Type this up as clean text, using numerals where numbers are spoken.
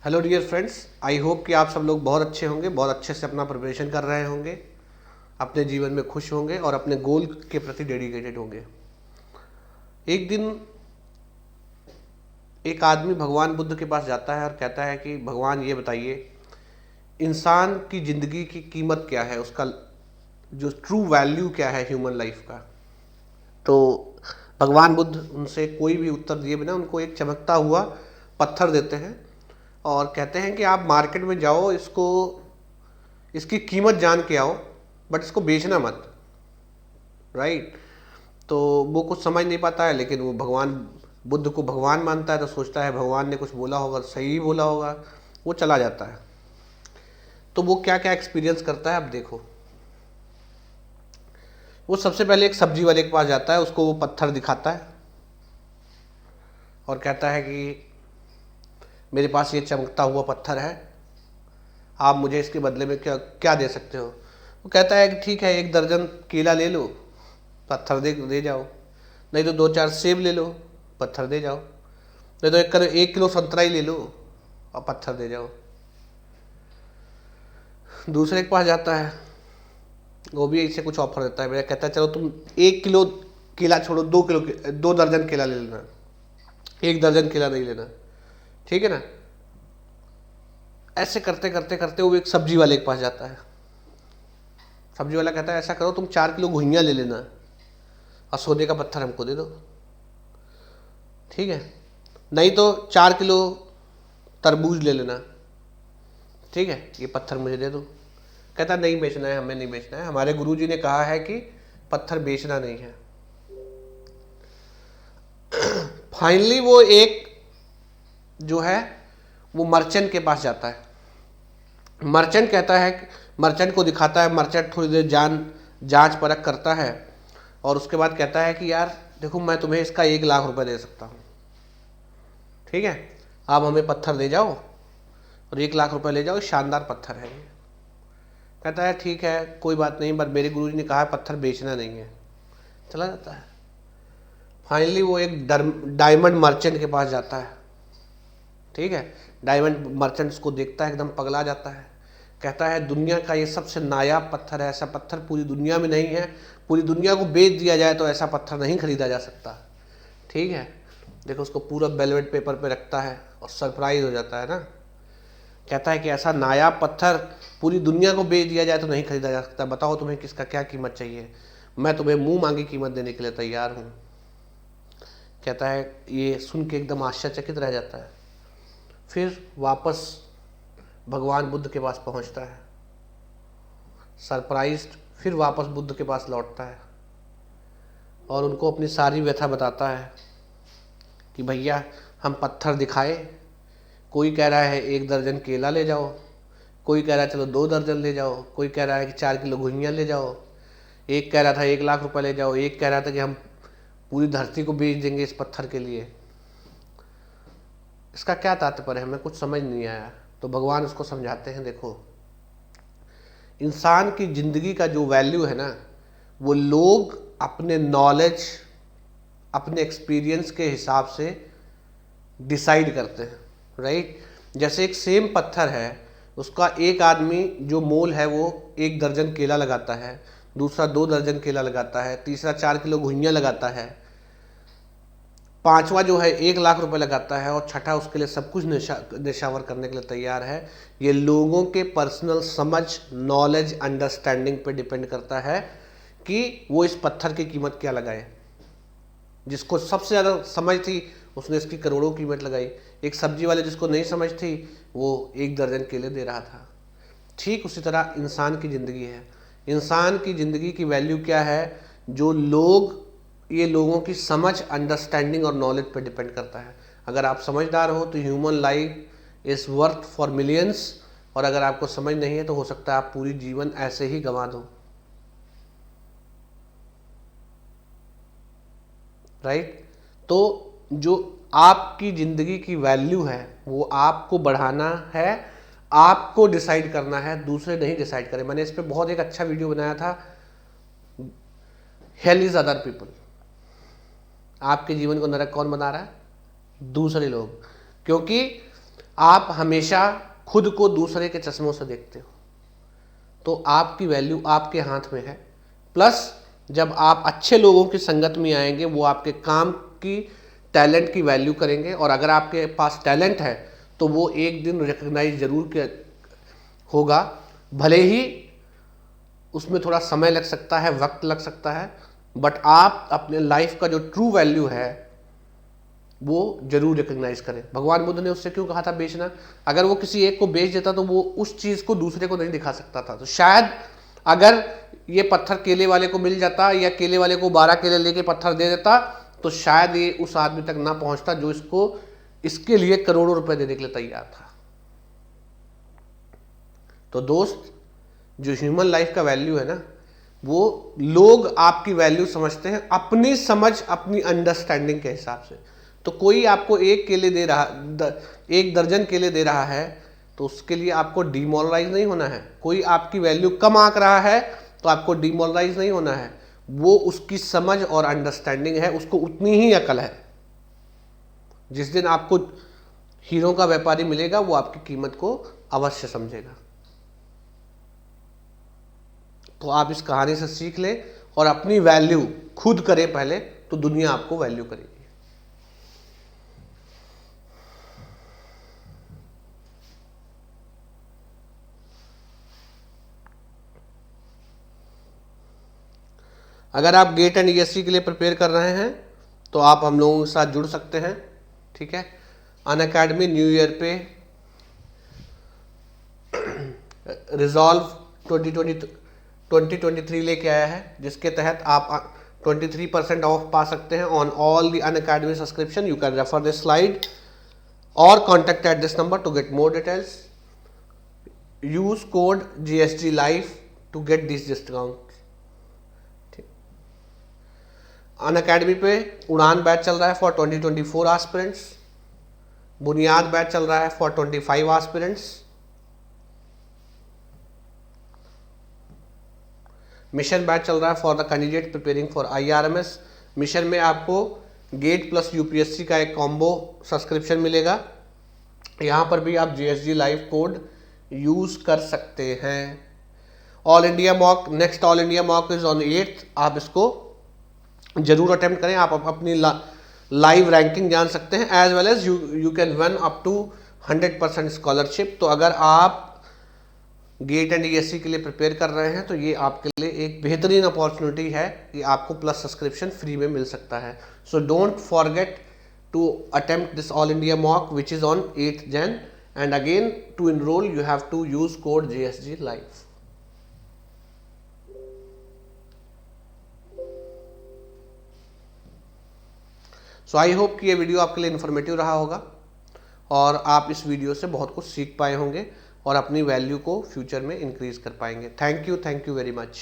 Hello dear friends, I hope कि आप सब लोग बहुत अच्छे होंगे, बहुत अच्छे से अपना प्रिपरेशन कर रहे होंगे, अपने जीवन में खुश होंगे और अपने गोल के प्रति डेडिकेटेड होंगे। एक दिन एक आदमी भगवान बुद्ध के पास जाता है और कहता है कि भगवान ये बताइए, इंसान की ज़िंदगी की कीमत क्या है, उसका जो ट्रू वैल्यू क्या है ह्यूमन लाइफ का। तो भगवान बुद्ध उनसे कोई भी उत्तर दिए बिना उनको एक चमकता हुआ पत्थर देते हैं और कहते हैं कि आप मार्केट में जाओ, इसको इसकी कीमत जान के आओ, बट इसको बेचना मत। राइट। तो वो कुछ समझ नहीं पाता है, लेकिन वो भगवान बुद्ध को भगवान मानता है, तो सोचता है भगवान ने कुछ बोला होगा, सही ही बोला होगा। वो चला जाता है। तो वो क्या क्या एक्सपीरियंस करता है, अब देखो। वो सबसे पहले एक सब्जी वाले के पास जाता है, उसको वो पत्थर दिखाता है और कहता है कि मेरे पास ये चमकता हुआ पत्थर है, आप मुझे इसके बदले में क्या क्या दे सकते हो। वो कहता है कि ठीक है, 1 दर्जन केला ले लो, पत्थर दे दे जाओ। नहीं तो 2-4 सेब ले लो, पत्थर दे जाओ। नहीं तो 1 किलो संतरा ही ले लो और पत्थर दे जाओ। दूसरे के पास जाता है, वो भी ऐसे कुछ ऑफर देता है। मेरा कहता है चलो तुम 1 किलो केला छोड़ो, 2 दर्जन केला ले लेना, 1 दर्जन केला नहीं लेना, ठीक है ना। ऐसे करते करते करते वो एक सब्जी वाले के पास जाता है। सब्जी वाला कहता है ऐसा करो, तुम 4 किलो घुइयाँ ले लेना और सोने का पत्थर हमको दे दो, ठीक है। नहीं तो 4 किलो तरबूज ले लेना, ठीक है, ये पत्थर मुझे दे दो। कहता नहीं बेचना है, हमें नहीं बेचना है, हमारे गुरुजी ने कहा है कि पत्थर बेचना नहीं है। फाइनली वो एक जो है वो मर्चेंट के पास जाता है। मर्चेंट कहता है, मर्चेंट को दिखाता है। मर्चेंट थोड़ी देर जांच परख करता है और उसके बाद कहता है कि यार देखो, मैं तुम्हें इसका 1 लाख रुपए दे सकता हूँ, ठीक है, आप हमें पत्थर दे जाओ और 1 लाख रुपए ले जाओ, शानदार पत्थर है ये। कहता है ठीक है, कोई बात नहीं, पर मेरे गुरुजी ने कहा है पत्थर बेचना नहीं है। चला जाता है। फाइनली वो एक डायमंड मर्चेंट के पास जाता है, ठीक है। डायमंड मर्चेंट उसको देखता है, एकदम पगला जाता है। कहता है दुनिया का ये सबसे नायाब पत्थर है, ऐसा पत्थर पूरी दुनिया में नहीं है, पूरी दुनिया को बेच दिया जाए तो ऐसा पत्थर नहीं खरीदा जा सकता, ठीक है। देखो, उसको पूरा वेलवेट पेपर पे रखता है और सरप्राइज हो जाता है ना। कहता है कि ऐसा नायाब पत्थर पूरी दुनिया को बेच दिया जाए तो नहीं खरीदा जा सकता, बताओ तुम्हें किसका क्या कीमत चाहिए, मैं तुम्हें मुंह मांगी कीमत देने के लिए तैयार हूँ। कहता है, ये सुन के एकदम आश्चर्यचकित रह जाता है। फिर वापस भगवान बुद्ध के पास पहुंचता है, सरप्राइज्ड। फिर वापस बुद्ध के पास लौटता है और उनको अपनी सारी व्यथा बताता है कि भैया हम पत्थर दिखाए, कोई कह रहा है 1 दर्जन केला ले जाओ, कोई कह रहा है चलो 2 दर्जन ले जाओ, कोई कह रहा है कि 4 किलो घुइयाँ ले जाओ, एक कह रहा था 1 लाख रुपए ले जाओ, एक कह रहा था कि हम पूरी धरती को बेच देंगे इस पत्थर के लिए। इसका क्या तात्पर्य है, हमें कुछ समझ नहीं आया। तो भगवान उसको समझाते हैं, देखो, इंसान की ज़िंदगी का जो वैल्यू है ना, वो लोग अपने नॉलेज, अपने एक्सपीरियंस के हिसाब से डिसाइड करते हैं। राइट। जैसे एक सेम पत्थर है, उसका एक आदमी जो मोल है वो 1 दर्जन केला लगाता है, दूसरा 2 दर्जन केला लगाता है, तीसरा 4 किलो घुइयाँ लगाता है, पांचवा जो है 1 लाख रुपए लगाता है और छठा उसके लिए सब कुछ निशावर करने के लिए तैयार है। ये लोगों के पर्सनल समझ, नॉलेज, अंडरस्टैंडिंग पे डिपेंड करता है कि वो इस पत्थर की कीमत क्या लगाए। जिसको सबसे ज़्यादा समझ थी उसने इसकी करोड़ों कीमत लगाई। एक सब्जी वाले जिसको नहीं समझ थी वो 1 दर्जन केले दे रहा था। ठीक उसी तरह इंसान की ज़िंदगी है। इंसान की ज़िंदगी की वैल्यू क्या है, जो लोग, ये लोगों की समझ, अंडरस्टैंडिंग और नॉलेज पर डिपेंड करता है। अगर आप समझदार हो तो human life is worth for millions, और अगर आपको समझ नहीं है तो हो सकता है आप पूरी जीवन ऐसे ही गंवा दो। राइट। तो जो आपकी ज़िंदगी की वैल्यू है वो आपको बढ़ाना है, आपको डिसाइड करना है, दूसरे नहीं डिसाइड करें। मैंने इस पर बहुत एक अच्छा वीडियो बनाया था, हेल इज़ अदर पीपल। आपके जीवन को नरक कौन बना रहा है? दूसरे लोग। क्योंकि आप हमेशा खुद को दूसरे के चश्मों से देखते हो, तो आपकी वैल्यू आपके हाथ में है। प्लस जब आप अच्छे लोगों की संगत में आएंगे, वो आपके काम की, टैलेंट की वैल्यू करेंगे, और अगर आपके पास टैलेंट है तो वो एक दिन रिकग्नाइज जरूर होगा। भले ही उसमें थोड़ा समय लग सकता है, वक्त लग सकता है, बट आप अपने लाइफ का जो ट्रू वैल्यू है वो जरूर रिकग्नाइज करें। भगवान बुद्ध ने उससे क्यों कहा था बेचना? अगर वो किसी एक को बेच देता तो वो उस चीज को दूसरे को नहीं दिखा सकता था। तो शायद अगर ये पत्थर केले वाले को मिल जाता, या केले वाले को 12 केले लेके पत्थर दे देता, तो शायद ये उस आदमी तक ना पहुंचता जो इसको इसके लिए करोड़ों रुपए देने के लिए तैयार था। तो दोस्त, जो ह्यूमन लाइफ का वैल्यू है ना, वो लोग आपकी वैल्यू समझते हैं अपनी समझ, अपनी अंडरस्टैंडिंग के हिसाब से। तो कोई आपको एक केले दे रहा, एक दर्जन केले दे रहा है, तो उसके लिए आपको डिमोरलाइज नहीं होना है। कोई आपकी वैल्यू कम आंक रहा है तो आपको डिमोरलाइज नहीं होना है। वो उसकी समझ और अंडरस्टैंडिंग है, उसको उतनी ही अकल है। जिस दिन आपको हीरो का व्यापारी मिलेगा, वो आपकी कीमत को अवश्य समझेगा। तो आप इस कहानी से सीख लें और अपनी वैल्यू खुद करें पहले, तो दुनिया आपको वैल्यू करेगी। अगर आप गेट एंड ईएससी के लिए प्रिपेयर कर रहे हैं तो आप हम लोगों के साथ जुड़ सकते हैं, ठीक है। अनअकैडमी न्यू ईयर पे रिजॉल्व 2023 लेके आया है, जिसके तहत आप 23% ऑफ पा सकते हैं on all the Unacademy subscription. You can refer this slide और contact at this number to get more details. Use code GSG Life to get this discount. Unacademy पे उड़ान बैच चल रहा है फॉर 2024 एस्पिरेंट्स। बुनियाद batch चल रहा है for 25 aspirants. Mission batch चल रहा है for the candidate preparing for IRMS। Mission में आपको गेट प्लस UPSC का एक कॉम्बो सब्सक्रिप्शन मिलेगा। यहाँ पर भी आप GSG Life कोड यूज कर सकते हैं। All India mock, next all India mock is on 8th। आप इसको जरूर अटेम्प्ट करें। आप अपनी लाइव रैंकिंग जान सकते हैं, as well as you can win up to 100% scholarship. तो अगर आप गेट एंड ESC के लिए प्रिपेयर कर रहे हैं तो ये आपके लिए एक बेहतरीन अपॉर्चुनिटी है कि आपको प्लस सब्सक्रिप्शन फ्री में मिल सकता है। So don't forget to attempt this all India mock which is on 8th Jan, and again to enrol you have to use code GSG Life। So I hope कि ये video आपके लिए informative रहा होगा और आप इस वीडियो से बहुत कुछ सीख पाए होंगे और अपनी वैल्यू को फ्यूचर में इंक्रीज कर पाएंगे। Thank you very much.